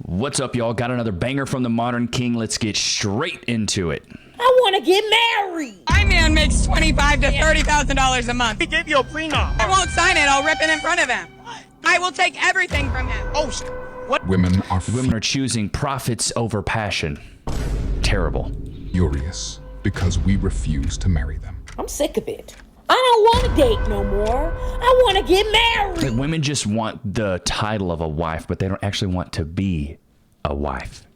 What's up, y'all? Got another banger from the Modern King. Let's get straight into it. I want to get married. My man makes $25,000 to $30,000 a month. He gave you a prenup. I won't sign it. I'll rip it in front of him. I will take everything from him. Oh, what? Women are choosing profits over passion. Terrible. Furious because we refuse to marry them. I'm sick of it. I don't want to date no more. I want to get married. Like, women just want the title of a wife, but they don't actually want to be a wife.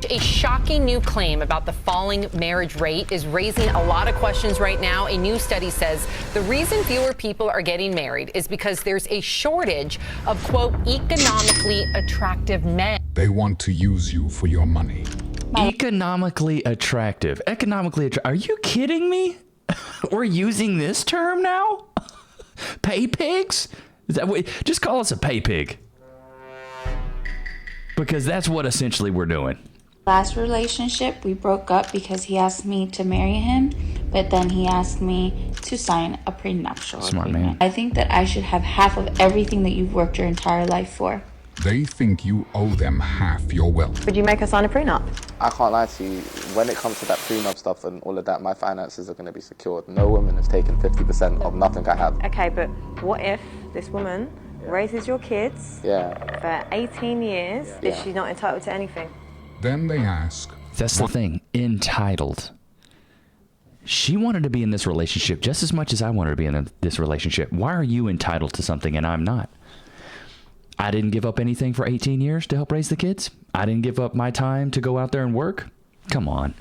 A shocking new claim about the falling marriage rate is raising a lot of questions right now. A new study says the reason fewer people are getting married is because there's a shortage of, quote, economically attractive men. They want to use you for your money. Economically attractive. Are you kidding me? We're using this term now? Pay pigs? Is that what, just call us a pay pig. Because that's what essentially we're doing. Last relationship, we broke up because he asked me to marry him, but then he asked me to sign a prenuptial agreement. I think that I should have half of everything that you've worked your entire life for. They think you owe them half your wealth. Would you make us sign a prenup? I can't lie to you, when it comes to that prenup stuff and all of that, my finances are going to be secured. No woman has taken 50% of nothing I have. Okay, but what if this woman raises your kids for 18 years, is she not entitled to anything? Then they ask. That's the thing, entitled. She wanted to be in this relationship just as much as I wanted to be in this relationship. Why are you entitled to something and I'm not? I didn't give up anything for 18 years to help raise the kids. I didn't give up my time to go out there and work. Come on.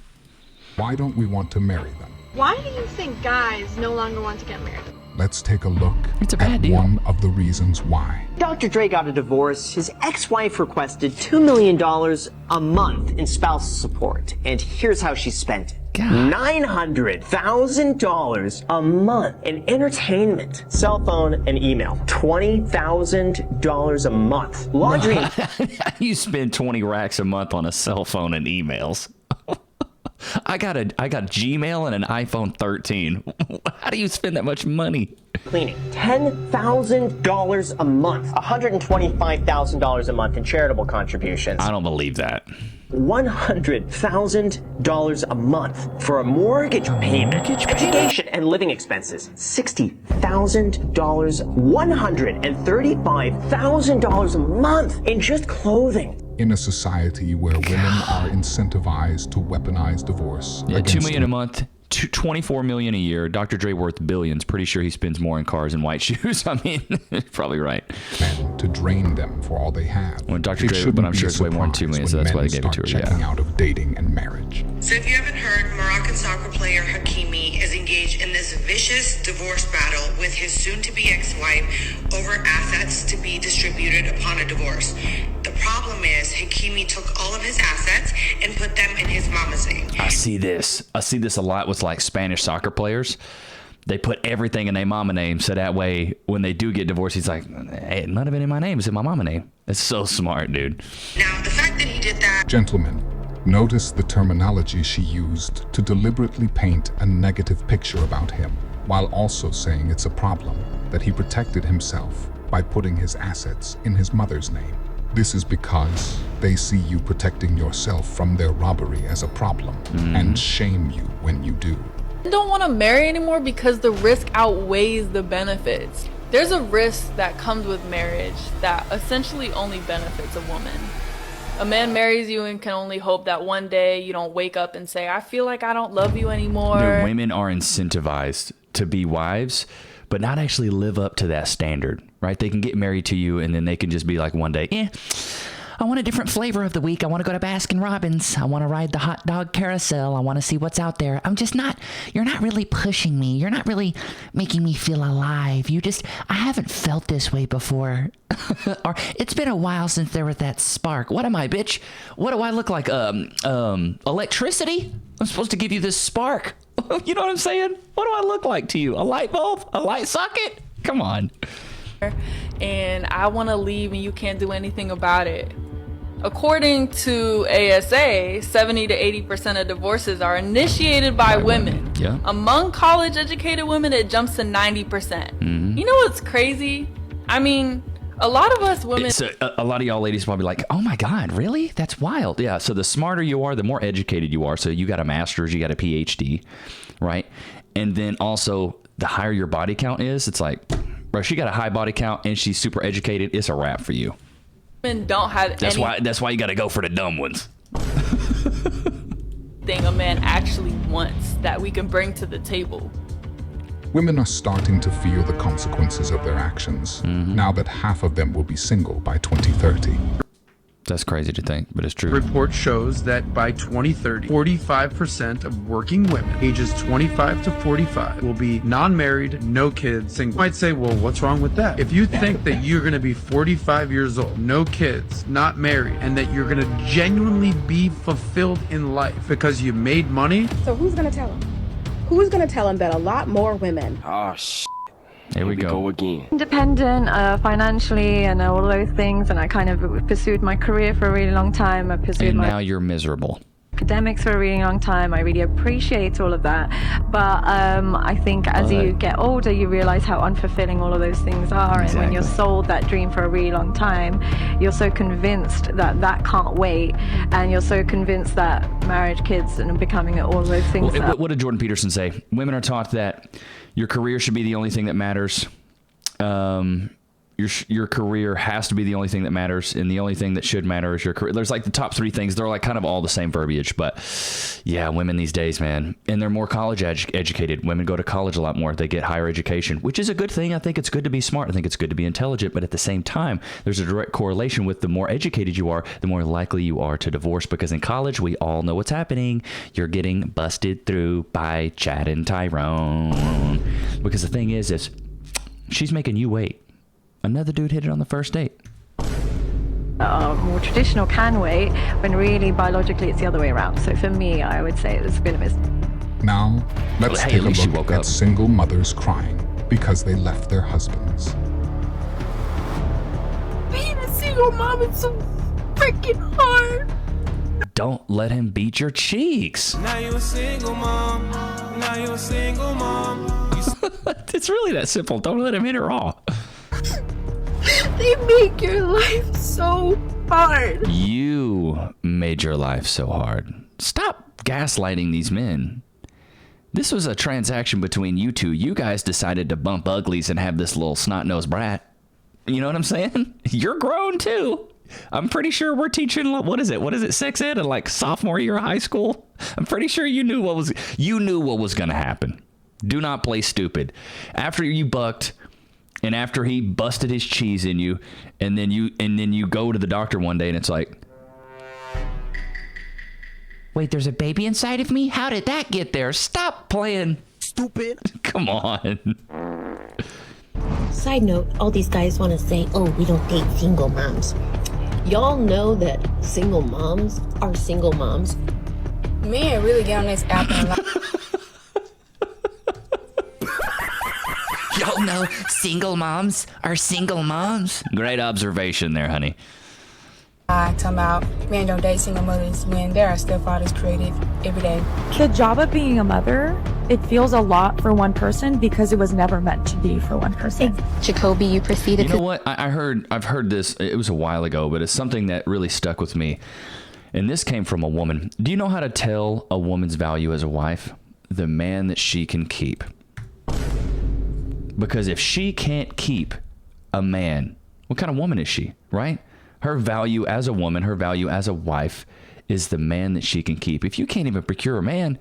Why don't we want to marry them? Why do you think guys no longer want to get married? Let's take a look at one of the reasons why. Dr. Dre got a divorce. His ex-wife requested $2 million a month in spousal support. And here's how she spent it. $900,000 a month in entertainment, cell phone, and email. $20,000 a month. Laundry. You spend 20 racks a month on a cell phone and emails. I got Gmail and an iPhone 13. How do you spend that much money? Cleaning. $10,000 a month. $125,000 a month in charitable contributions. I don't believe that. $100,000 a month for a mortgage payment, education and living expenses. $60,000, $135,000 a month in just clothing. In a society where women are incentivized to weaponize divorce. Yeah, $2 million a month, $24 million a year. Dr. Dre worth billions. Pretty sure he spends more in cars and white shoes. I mean, probably right. Men to drain them for all they have. Well, Dr. Dre, but I'm sure it's way more than $2 million, so that's why they gave it to her. Checking out of dating and marriage. So if you haven't heard, Moroccan soccer player Hakimi is engaged in this vicious divorce battle with his soon-to-be ex-wife over assets to be distributed upon a divorce. The problem is Hakimi took all of his assets and put them in his mama's name. I see this a lot with like Spanish soccer players. They put everything in their mama name, so that way when they do get divorced, he's like, hey, none of it in my name, it's in my mama name. It's so smart, dude. Now, the fact that he did that... Gentlemen, notice the terminology she used to deliberately paint a negative picture about him, while also saying it's a problem that he protected himself by putting his assets in his mother's name. This is because they see you protecting yourself from their robbery as a problem and shame you when you do. I don't want to marry anymore because the risk outweighs the benefits. There's a risk that comes with marriage that essentially only benefits a woman. A man marries you and can only hope that one day you don't wake up and say, I feel like I don't love you anymore. Dude, women are incentivized to be wives, but not actually live up to that standard, right? They can get married to you and then they can just be like one day, I want a different flavor of the week. I want to go to Baskin Robbins. I want to ride the hot dog carousel. I want to see what's out there. You're not really pushing me. You're not really making me feel alive. I haven't felt this way before. Or it's been a while since there was that spark. What am I, bitch? What do I look like? Electricity? I'm supposed to give you this spark. You know what I'm saying? What do I look like to you? A light bulb? A light socket? Come on. And I want to leave and you can't do anything about it. According to ASA, 70 to 80% of divorces are initiated by women. Yeah. Among college-educated women, it jumps to 90%. You know what's crazy? I mean, A lot of us women. So a lot of y'all ladies probably like, oh my God, really? That's wild. Yeah. So the smarter you are, the more educated you are. So you got a master's, you got a PhD, right? And then also the higher your body count is, it's like, bro, she got a high body count and she's super educated. It's a wrap for you. Women don't have That's why you got to go for the dumb ones. Thing a man actually wants that we can bring to the table. Women are starting to feel the consequences of their actions, now that half of them will be single by 2030. That's crazy to think, but it's true. Report shows that by 2030, 45% of working women ages 25 to 45 will be non-married, no kids, single. You might say, well, what's wrong with that? If you think that you're going to be 45 years old, no kids, not married, and that you're going to genuinely be fulfilled in life because you made money. So who's going to tell them? Who's going to tell them that a lot more women... Oh, shit. Here we go again. Independent, financially, and all those things, and I kind of pursued my career for a really long time. I pursued now you're miserable. Academics for a really long time. I really appreciate all of that, but I think as you get older, you realize how unfulfilling all of those things are. Exactly. And when you're sold that dream for a really long time, you're so convinced that that can't wait, and you're so convinced that marriage, kids, and becoming all those things. Well, what did Jordan Peterson say? Women are taught that your career should be the only thing that matters. Your career has to be the only thing that matters, and the only thing that should matter is your career. There's like the top three things. They're like kind of all the same verbiage, but yeah, women these days, man, and they're more college educated. Women go to college a lot more. They get higher education, which is a good thing. I think it's good to be smart. I think it's good to be intelligent, but at the same time, there's a direct correlation with the more educated you are, the more likely you are to divorce, because in college, we all know what's happening. You're getting busted through by Chad and Tyrone, because the thing is she's making you wait. Another dude hit it on the first date. More traditional can wait, when really biologically it's the other way around. So for me, I would say it was a bit of a mistake. Now, let's take a look at single mothers crying because they left their husbands. Being a single mom is so freaking hard. Don't let him beat your cheeks. Now you're a single mom. Now you're a single mom. It's really that simple. Don't let him hit her raw. They make your life so hard. You made your life so hard. Stop gaslighting these men. This was a transaction between you two. You guys decided to bump uglies and have this little snot-nosed brat. You know what I'm saying? You're grown too. I'm pretty sure we're teaching, what is it, sex ed in like sophomore year of high school? I'm pretty sure you knew what was going to happen. Do not play stupid. After you bucked, and after he busted his cheese in you, and then you go to the doctor one day and it's like, wait, there's a baby inside of me? How did that get there? Stop playing stupid. Come on. Side note, all these guys want to say, oh, we don't date single moms. Y'all know that single moms are single moms. Man, really get on this app and like. Y'all know single moms are single moms. Great observation there, honey. Talking about men don't date single mothers when there are stepfathers created every day. The job of being a mother, it feels a lot for one person because it was never meant to be for one person. Jacoby, you proceeded to... You know what? I've heard this, it was a while ago, but it's something that really stuck with me. And this came from a woman. Do you know how to tell a woman's value as a wife? The man that she can keep. Because if she can't keep a man, what kind of woman is she, right? Her value as a woman, her value as a wife is the man that she can keep. If you can't even procure a man,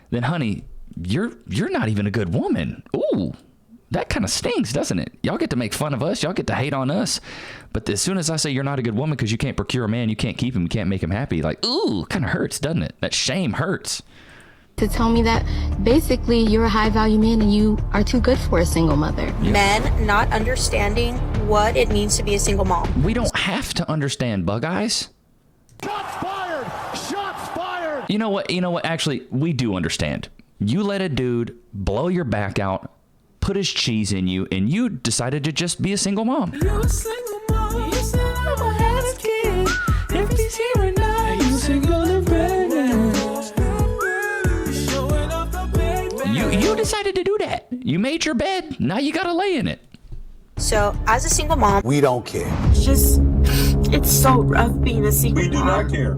then honey, you're not even a good woman. Ooh, that kind of stings, doesn't it? Y'all get to make fun of us. Y'all get to hate on us. But as soon as I say you're not a good woman because you can't procure a man, you can't keep him, you can't make him happy, like, ooh, kind of hurts, doesn't it? That shame hurts. To tell me that basically you're a high value man and you are too good for a single mother. Yeah. Men not understanding what it means to be a single mom. We don't have to understand, bug eyes. Shots fired! Shots fired! You know what? Actually, we do understand. You let a dude blow your back out, put his cheese in you, and you decided to just be a single mom. You're a single mom. You said I had a kid. If he's here or not, you single and pregnant. You decided to do that. You made your bed. Now you got to lay in it. So, as a single mom, we don't care. It's so rough being a single mom. We do not care.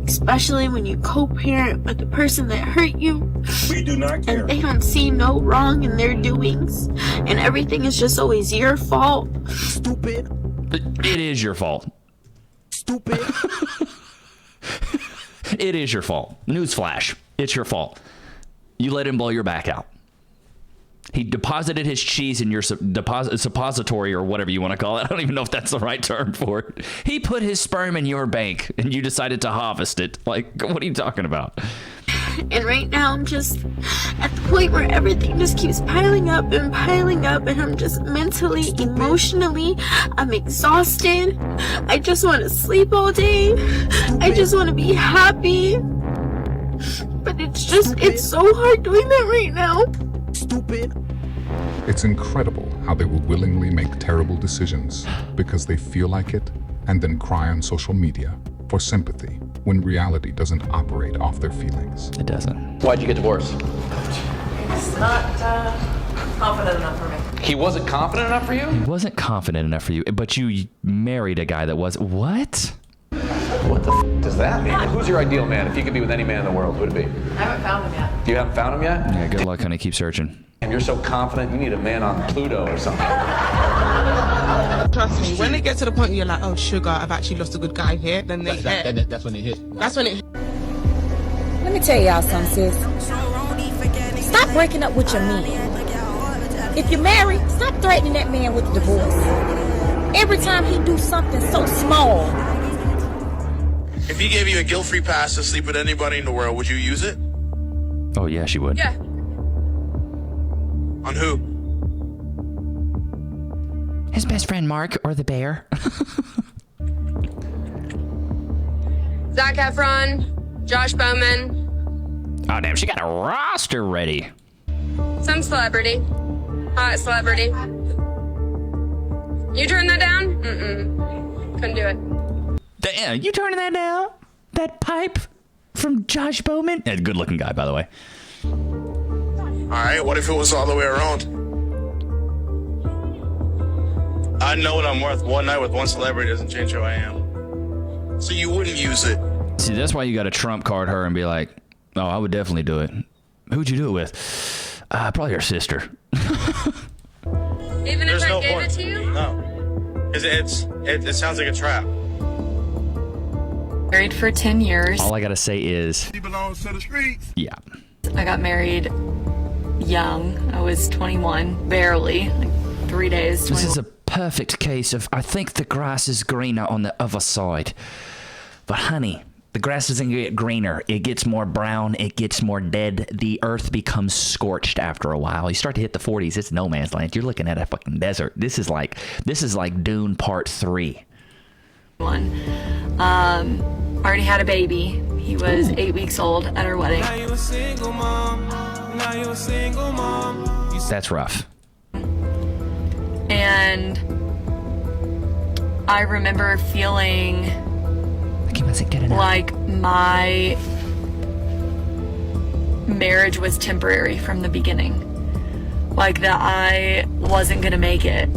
Especially when you co-parent with the person that hurt you. We do not care. And they don't see no wrong in their doings. And everything is just always your fault. Stupid. It is your fault. Stupid. It is your fault. Newsflash. It's your fault. You let him blow your back out. He deposited his cheese in your suppository or whatever you want to call it. I don't even know if that's the right term for it. He put his sperm in your bank and you decided to harvest it. Like, what are you talking about? And right now I'm just at the point where everything just keeps piling up and I'm just mentally, emotionally, I'm exhausted. I just want to sleep all day. I just want to be happy. But it's so hard doing that right now. Stupid. It's incredible how they will willingly make terrible decisions because they feel like it and then cry on social media for sympathy when reality doesn't operate off their feelings. It doesn't. Why'd you get divorced? He's not confident enough for me. He wasn't confident enough for you? He wasn't confident enough for you, but you married a guy that was. What? What the does that mean? Who's your ideal man? If you could be with any man in the world, who would it be? I haven't found him yet. You haven't found him yet? Yeah, good luck, honey. Keep searching. And you're so confident, you need a man on Pluto or something. Trust me, when it gets to the point where you're like, oh, sugar, I've actually lost a good guy here, then they hit. That's when it hit. That's when it. Let me tell y'all something, sis. Stop breaking up with your man. If you're married, stop threatening that man with divorce. Every time he do something so small. If he gave you a guilt-free pass to sleep with anybody in the world, would you use it? Oh, yeah, she would. Yeah. On who? His best friend Mark or the bear. Zac Efron, Josh Bowman. Oh, damn, she got a roster ready. Some celebrity. Hot celebrity. You turn that down? Mm-mm. Couldn't do it. Damn, you turning that down? That pipe from Josh Bowman? Yeah, good looking guy, by the way. Alright, what if it was all the way around? I know what I'm worth. One night with one celebrity doesn't change who I am. So you wouldn't use it. See, that's why you got to trump card her and be like, oh, I would definitely do it. Who'd you do it with? Probably her sister. Even if I gave it to you? No. It sounds like a trap. Married for 10 years. All I got to say is... He belongs to the streets. Yeah. I got married young. I was 21, barely, like 3 days. 21. This is a perfect case of, I think the grass is greener on the other side. But honey, the grass doesn't get greener. It gets more brown. It gets more dead. The earth becomes scorched after a while. You start to hit the 40s. It's no man's land. You're looking at a fucking desert. This is like Dune Part 3. Already had a baby. He was 8 weeks old at our wedding. Now you a single mom. Now you a single mom. That's rough. And I remember feeling like my marriage was temporary from the beginning. Like that I wasn't gonna make it.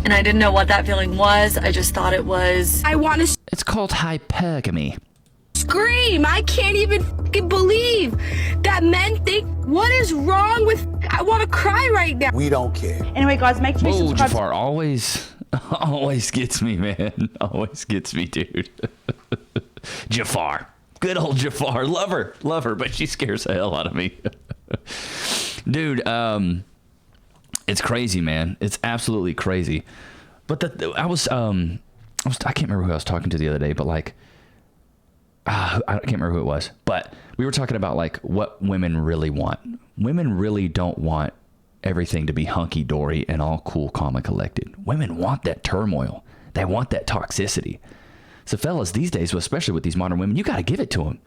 And I didn't know what that feeling was. I just thought it was... I want to... It's called hypergamy. Scream! I can't even fucking believe that men think, what is wrong with... I want to cry right now. We don't care. Anyway, guys, make sure you Whoa, subscribe. Jafar always gets me, man. Always gets me, dude. Jafar. Good old Jafar. Love her, but she scares the hell out of me. Dude, it's crazy, man. It's absolutely crazy. But I can't remember who I was talking to the other day, but like, I can't remember who it was, but we were talking about like what women really want. Women really don't want everything to be hunky-dory and all cool, calm, and collected. Women want that turmoil. They want that toxicity. So fellas, these days, especially with these modern women, you got to give it to them.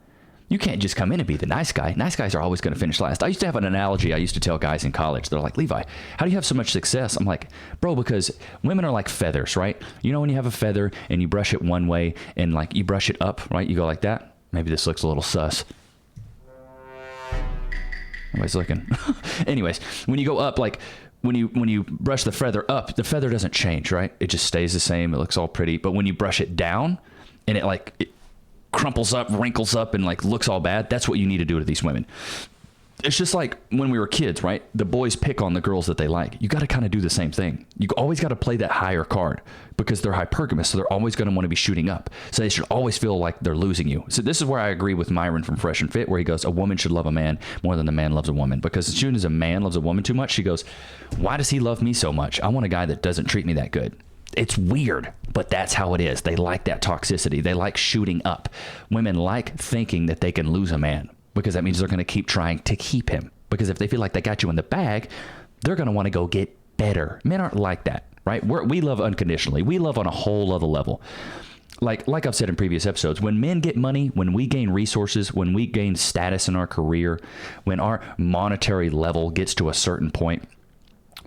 You can't just come in and be the nice guy. Nice guys are always going to finish last. I used to have an analogy I used to tell guys in college. They're like, Levi, how do you have so much success? I'm like, bro, because women are like feathers, right? You know when you have a feather and you brush it one way and like you brush it up, right? You go like that. Maybe this looks a little sus. Everybody's looking. Anyways, when you go up, like when you brush the feather up, the feather doesn't change, right? It just stays the same. It looks all pretty. But when you brush it down and it crumples up, wrinkles up, and like looks all bad, that's what you need to do to these women. It's just like when we were kids, right? The boys pick on the girls that they like. You got to kind of do the same thing. You always got to play that higher card because they're hypergamous, so they're always going to want to be shooting up. So they should always feel like they're losing you. So this is where I agree with Myron from Fresh and Fit, where he goes, a woman should love a man more than the man loves a woman. Because as soon as a man loves a woman too much, she goes, why does he love me so much? I want a guy that doesn't treat me that good. It's weird, but that's how it is. They like that toxicity. They like shooting up. Women like thinking that they can lose a man, because that means they're going to keep trying to keep him. Because if they feel like they got you in the bag, they're going to want to go get better. Men aren't like that, right? We love unconditionally. We love on a whole other level. Like I've said in previous episodes, when men get money, when we gain resources, when we gain status in our career, when our monetary level gets to a certain point,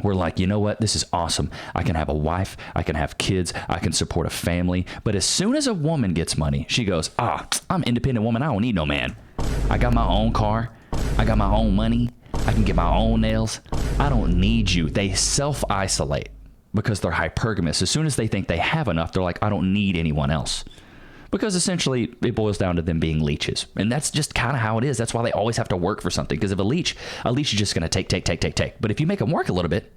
we're like, you know what? This is awesome. I can have a wife. I can have kids. I can support a family. But as soon as a woman gets money, she goes, I'm an independent woman. I don't need no man. I got my own car. I got my own money. I can get my own nails. I don't need you. They self-isolate because they're hypergamous. As soon as they think they have enough, they're like, I don't need anyone else. Because essentially it boils down to them being leeches. And that's just kind of how it is. That's why they always have to work for something. Because if a leech is just going to take. But if you make them work a little bit,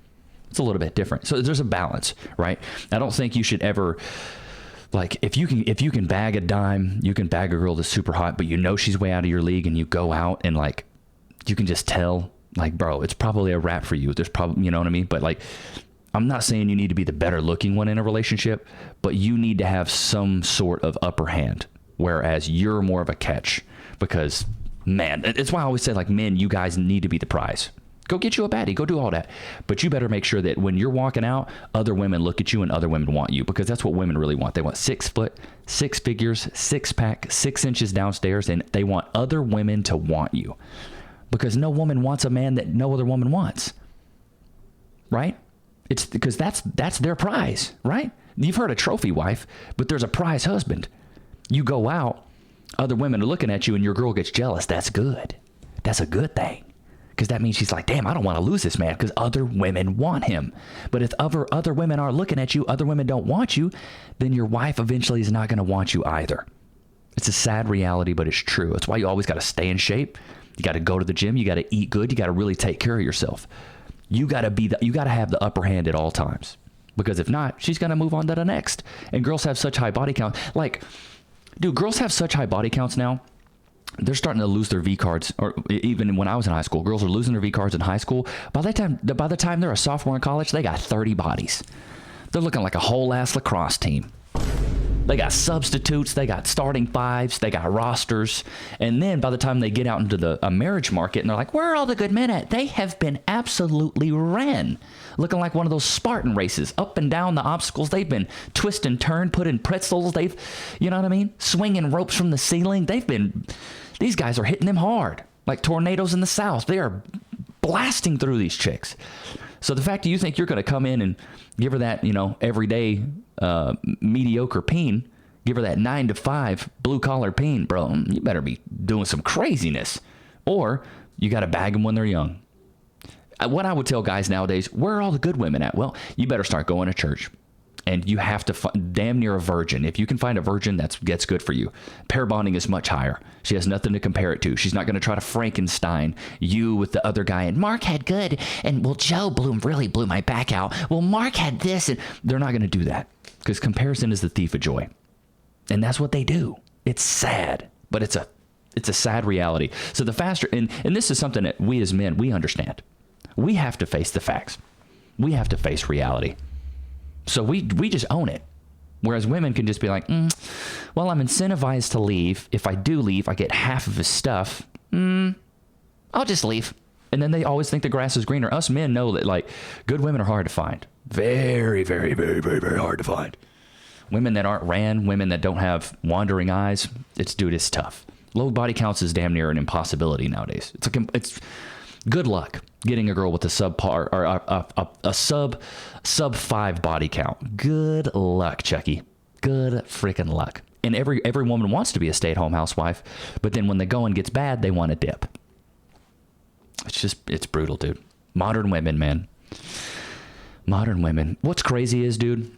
it's a little bit different. So there's a balance, right? I don't think you should ever, like, if you can bag a dime, you can bag a girl that's super hot, but you know she's way out of your league, and you go out and like, you can just tell, like, bro, it's probably a wrap for you. There's probably, you know what I mean? But like, I'm not saying you need to be the better looking one in a relationship, but you need to have some sort of upper hand, whereas you're more of a catch. Because, man, it's why I always say, like, men, you guys need to be the prize. Go get you a baddie. Go do all that. But you better make sure that when you're walking out, other women look at you and other women want you, because that's what women really want. They want 6 foot, 6 figures, 6-pack, 6 inches downstairs, and they want other women to want you. Because no woman wants a man that no other woman wants. Right? It's because that's their prize, right? You've heard a trophy wife, but there's a prize husband. You go out, other women are looking at you, and your girl gets jealous. That's good. That's a good thing. Because that means she's like, damn, I don't want to lose this man, because other women want him. But if other women are looking at you, other women don't want you, then your wife eventually is not going to want you either. It's a sad reality, but it's true. That's why you always got to stay in shape. You got to go to the gym. You got to eat good. You got to really take care of yourself. You got to have the upper hand at all times, because if not, she's going to move on to the next. And girls have such high body count. Like, dude, girls have such high body counts now. They're starting to lose their V cards. Or even when I was in high school, girls are losing their V cards in high school. By the time they're a sophomore in college, they got 30 bodies. They're looking like a whole ass lacrosse team. They got substitutes, they got starting fives, they got rosters. And then by the time they get out into a marriage market, and they're like, where are all the good men at? They have been absolutely ran. Looking like one of those Spartan races, up and down the obstacles. They've been twist and turn, put in pretzels. You know what I mean? Swinging ropes from the ceiling. These guys are hitting them hard, like tornadoes in the South. They are blasting through these chicks. So the fact that you think you're going to come in and give her that, everyday mediocre peen, give her that 9-to-5 blue collar peen, bro, you better be doing some craziness, or you got to bag them when they're young. What I would tell guys nowadays, where are all the good women at? Well, you better start going to church. And you have to damn near a virgin. If you can find a virgin, that's good for you. Pair bonding is much higher. She has nothing to compare it to. She's not going to try to Frankenstein you with the other guy. And Mark had good. And well, Joe really blew my back out. Well, Mark had this. And they're not going to do that, because comparison is the thief of joy. And that's what they do. It's sad, but it's a sad reality. So the faster, and this is something that we as men, we understand. We have to face the facts. We have to face reality. So we just own it. Whereas women can just be like, well, I'm incentivized to leave. If I do leave, I get half of his stuff. I'll just leave. And then they always think the grass is greener. Us men know that, like, good women are hard to find. Very, very, very, very, very hard to find. Women that aren't ran, women that don't have wandering eyes, it's tough. Low body counts is damn near an impossibility nowadays. It's good luck getting a girl with a subpar or a sub 5 body count. Good luck, Chucky. Good freaking luck. And every woman wants to be a stay-at-home housewife, but then when the going gets bad, they want to dip. It's brutal, dude. Modern women, man. Modern women. What's crazy is, dude,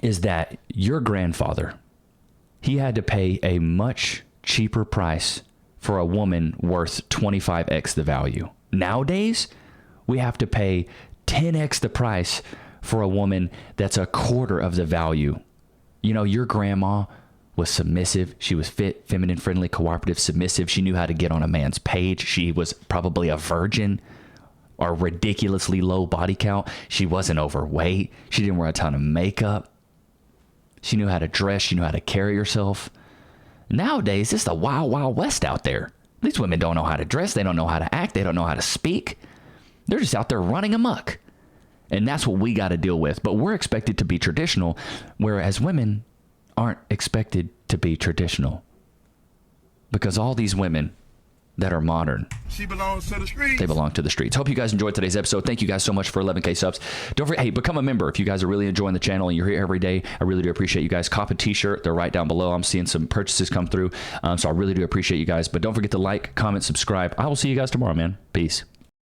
is that your grandfather, he had to pay a much cheaper price for a woman worth 25x the value. Nowadays, we have to pay 10x the price for a woman that's a quarter of the value. You know, your grandma was submissive. She was fit, feminine, friendly, cooperative, submissive. She knew how to get on a man's page. She was probably a virgin or ridiculously low body count. She wasn't overweight. She didn't wear a ton of makeup. She knew how to dress. She knew how to carry herself. Nowadays, it's the wild, wild west out there. These women don't know how to dress. They don't know how to act. They don't know how to speak. They're just out there running amok. And that's what we got to deal with. But we're expected to be traditional, whereas women aren't expected to be traditional. Because all these women that are modern, She belongs to the streets. they belong to the streets. Hope you guys enjoyed today's episode. Thank you guys so much for 11K subs. Don't forget, hey, become a member if you guys are really enjoying the channel and you're here every day. I really do appreciate you guys. Cop a t-shirt. They're right down below. I'm seeing some purchases come through. So I really do appreciate you guys. But don't forget to like, comment, subscribe. I will see you guys tomorrow, man. Peace.